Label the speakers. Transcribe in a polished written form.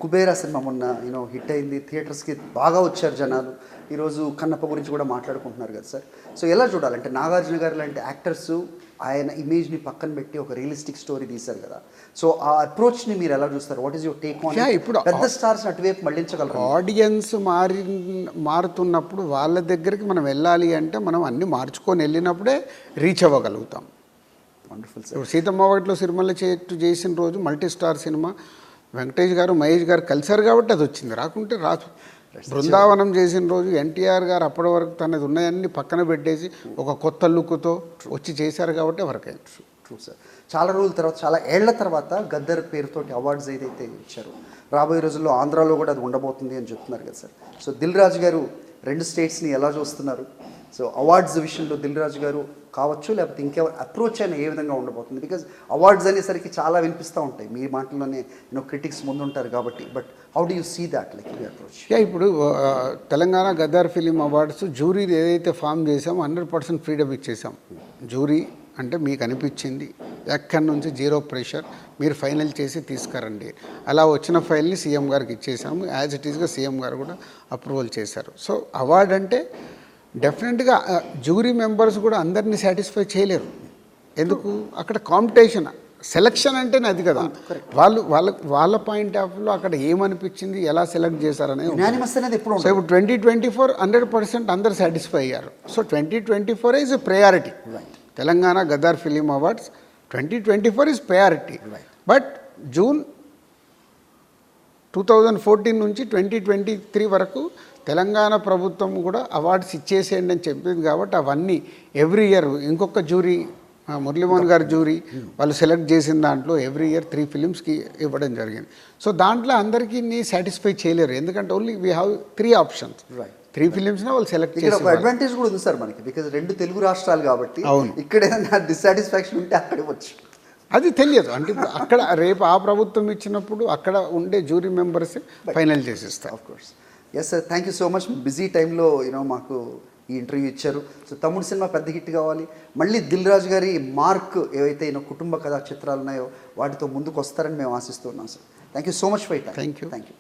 Speaker 1: Kubera cinema మొన్న hit అయింది, థియేటర్స్కి బాగా వచ్చారు జనాలు. ఈరోజు కన్నప్ప గురించి కూడా మాట్లాడుకుంటున్నారు కదా సార్. సో ఎలా చూడాలంటే నాగార్జున గారు లాంటి యాక్టర్స్ ఆయన ఇమేజ్ని పక్కన పెట్టి ఒక రియలిస్టిక్ స్టోరీ తీశారు కదా. సో ఆ అప్రోచ్ని మీరు ఎలా చూస్తారు? What is your take on?
Speaker 2: ఇప్పుడు
Speaker 1: పెద్ద స్టార్స్ అటువైపు మళ్ళించగలరు.
Speaker 2: ఆడియన్స్ మారుతున్నప్పుడు వాళ్ళ దగ్గరికి మనం వెళ్ళాలి అంటే మనం అన్నీ మార్చుకొని వెళ్ళినప్పుడే రీచ్ అవ్వగలుగుతాం.
Speaker 1: Wonderful sir.
Speaker 2: ఇప్పుడు సీతమ్మ వాకిట్లో సిరిమల్ల చెట్టు చేసిన రోజు మల్టీ స్టార్ సినిమా, వెంకటేష్ గారు మహేష్ గారు కలిసారు కాబట్టి అది వచ్చింది, రాకుంటే రాదు. బృందావనం చేసిన రోజు ఎన్టీఆర్ గారు అప్పటి వరకు తనది ఉన్నాయన్నీ పక్కన పెట్టేసి ఒక కొత్త లుక్తో వచ్చి చేశారు కాబట్టి వరకైంది.
Speaker 1: True sir. చాలా రోజుల తర్వాత, చాలా ఏళ్ల తర్వాత గద్దర్ పేరుతోటి అవార్డ్స్ ఏదైతే ఇచ్చారో, రాబోయే రోజుల్లో ఆంధ్రాలో కూడా అది ఉండబోతుంది అని చెప్తున్నారు కదా సార్. సో దిల్ రాజు గారు 2 స్టేట్స్ని ఎలా చూస్తున్నారు? సో అవార్డ్స్ విషయంలో దిల్ రాజు గారు కావచ్చు, లేకపోతే ఇంకెవరు అప్రోచ్ అయినా ఏ విధంగా ఉండబోతుంది? బికాజ్ అవార్డ్స్ అనేసరికి చాలా వినిపిస్తూ ఉంటాయి, మీ మాటల్లోనే క్రిటిక్స్ ముందు ఉంటారు కాబట్టి. But how do you see that like you approach?
Speaker 2: ఇప్పుడు Telangana Gaddar film awards jury ఏదైతే ఫామ్ చేసామో 100% ఫ్రీడమ్ ఇచ్చేసాం. జ్యూరీ అంటే మీకు అనిపించింది ఎక్కడి నుంచి 0 ప్రెషర్, మీరు ఫైనల్ చేసి తీసుకురండి. అలా వచ్చిన ఫైల్ని సీఎం గారికి ఇచ్చేసాము. యాజ్ ఇట్ ఈస్గా సీఎం గారు కూడా అప్రూవల్ చేశారు. సో అవార్డ్ అంటే డెఫినెట్గా జ్యూరీ మెంబర్స్ కూడా అందరినీ సాటిస్ఫై చేయలేరు. ఎందుకు? అక్కడ కాంపిటీషన్, సెలక్షన్ అంటేనే అది కదా. వాళ్ళ పాయింట్ ఆఫ్ వ్యూలో అక్కడ ఏమనిపించింది, ఎలా సెలెక్ట్ చేశారనేది. సో ఇప్పుడు 2024 100% అందరు సాటిస్ఫై అయ్యారు. So 2024 is priority. Telangana Gaddar film awards 2024 is priority. But June 2014 నుంచి 2023 వరకు తెలంగాణ ప్రభుత్వం కూడా అవార్డ్స్ ఇచ్చేసేయండి అని చెప్పింది కాబట్టి అవన్నీ ఎవ్రీ ఇయర్ ఇంకొక జ్యూరీ, మురళీమోహన్ గారి జ్యూరీ వాళ్ళు సెలెక్ట్ చేసిన దాంట్లో ఎవ్రీ ఇయర్ 3 ఫిలిమ్స్కి ఇవ్వడం జరిగింది. సో దాంట్లో అందరికీ సాటిస్ఫై చేయలేరు, ఎందుకంటే ఓన్లీ వీ హ్యావ్ 3 ఆప్షన్స్. 3 ఫిలిమ్స్ని వాళ్ళు సెలెక్ట్ చేసి.
Speaker 1: ఒక అడ్వాంటేజ్ కూడా ఉంది సార్ మనకి, బికాజ్ 2 తెలుగు రాష్ట్రాలు కాబట్టి. ఇక్కడ ఏదైనా డిస్సాటిస్ఫాక్షన్ ఉంటే అక్కడ ఇవ్వచ్చు.
Speaker 2: అది తెలియదు అంటే అక్కడ రేపు ఆ ప్రభుత్వం ఇచ్చినప్పుడు అక్కడ ఉండే జ్యూరీ మెంబర్స్ ఫైనల్ చేసిస్తారు.
Speaker 1: Of course. Yes sir, thank you so much. Busy టైంలో మాకు ఈ ఇంటర్వ్యూ ఇచ్చారు. సో తమ్ముడు సినిమా పెద్ద హిట్ కావాలి, మళ్ళీ దిల్ రాజు గారి మార్క్ ఏవైతే కుటుంబ కథా చిత్రాలు ఉన్నాయో వాటితో ముందుకు వస్తారని మేము ఆశిస్తున్నాం sir. Thank you so much for time.
Speaker 2: Thank you.